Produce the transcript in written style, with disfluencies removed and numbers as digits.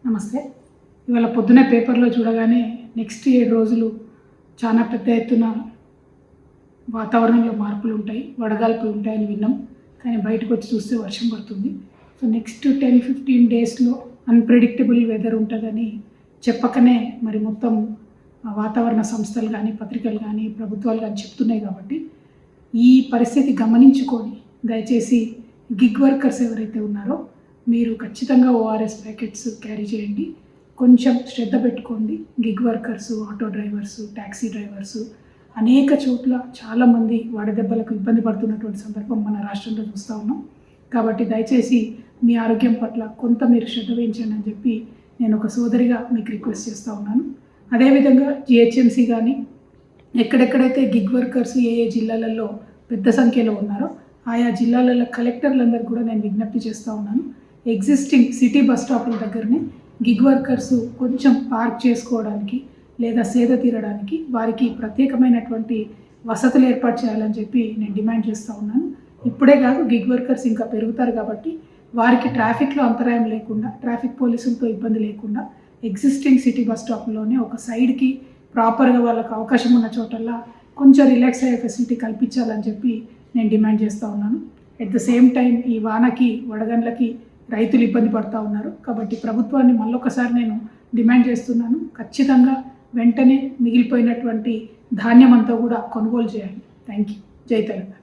నమస్తే. ఇవాళ పొద్దున్నే పేపర్‌లో చూడగానే నెక్స్ట్ 7 రోజులు చాలా పెద్ద ఎత్తున వాతావరణంలో మార్పులుంటాయి, వడగాల్పులుంటాయని విన్నాం. కానీ బయటకొచ్చి చూస్తే వర్షం పడుతుంది. సో నెక్స్ట్ 10-15 డేస్‌లో అన్‌ప్రెడిక్టబుల్ వెదర్ ఉంటదని చెప్పకనే మరి మొత్తం వాతావరణ సంస్థలు గానీ, పత్రికలు గానీ, ప్రభుత్వాలు గానీ చెప్తున్నాయి కాబట్టి, ఈ పరిస్థితి గమనించుకొని దయచేసి గిగ్ వర్కర్స్ ఎవరైతే ఉన్నారో మీరు ఖచ్చితంగా ఓఆర్ఎస్ ప్యాకెట్స్ క్యారీ చేయండి. కొంచెం శ్రద్ధ పెట్టుకోండి. Gig workers, auto drivers, taxi drivers అనేక చోట్ల చాలామంది వడదెబ్బలకు ఇబ్బంది పడుతున్నటువంటి సందర్భం మన రాష్ట్రంలో చూస్తూ ఉన్నాం. కాబట్టి దయచేసి మీ ఆరోగ్యం పట్ల కొంత మీరు శ్రద్ధ వహించండి అని చెప్పి నేను ఒక సోదరిగా మీకు రిక్వెస్ట్ చేస్తూ ఉన్నాను. అదేవిధంగా జిహెచ్ఎంసీ కానీ ఎక్కడెక్కడైతే గిగ్ వర్కర్స్ ఏ జిల్లాలలో పెద్ద సంఖ్యలో ఉన్నారో ఆయా జిల్లాలలో కలెక్టర్లందరూ కూడా నేను విజ్ఞప్తి చేస్తూ ఉన్నాను. ఎగ్జిస్టింగ్ సిటీ బస్ స్టాపుల దగ్గరనే గిగ్ వర్కర్స్ కొంచెం పార్క్ చేసుకోవడానికి లేదా సేద తీరడానికి వారికి ప్రత్యేకమైనటువంటి వసతులు ఏర్పాటు చేయాలని చెప్పి నేను డిమాండ్ చేస్తూ ఉన్నాను. ఇప్పుడే కాదు, గిగ్ వర్కర్స్ ఇంకా పెరుగుతారు కాబట్టి వారికి ట్రాఫిక్లో అంతరాయం లేకుండా, ట్రాఫిక్ పోలీసులతో ఇబ్బంది లేకుండా ఎగ్జిస్టింగ్ సిటీ బస్ స్టాప్లోనే ఒక సైడ్కి ప్రాపర్గా వాళ్ళకు అవకాశం ఉన్న చోటల్లా కొంచెం రిలాక్స్ అయ్యే ఫెసిలిటీ కల్పించాలని చెప్పి నేను డిమాండ్ చేస్తూ ఉన్నాను. ఎట్ ద సేమ్ టైం ఈ వానకి, వడగండ్లకి రైతులు ఇబ్బంది పడుతూ ఉన్నారు. కాబట్టి ప్రభుత్వాన్ని మళ్ళొకసారి నేను డిమాండ్ చేస్తున్నాను, ఖచ్చితంగా వెంటనే మిగిలిపోయినటువంటి ధాన్యం అంతా కూడా కొనుగోలు చేయాలి. Thank you. జై తెలంగాణ.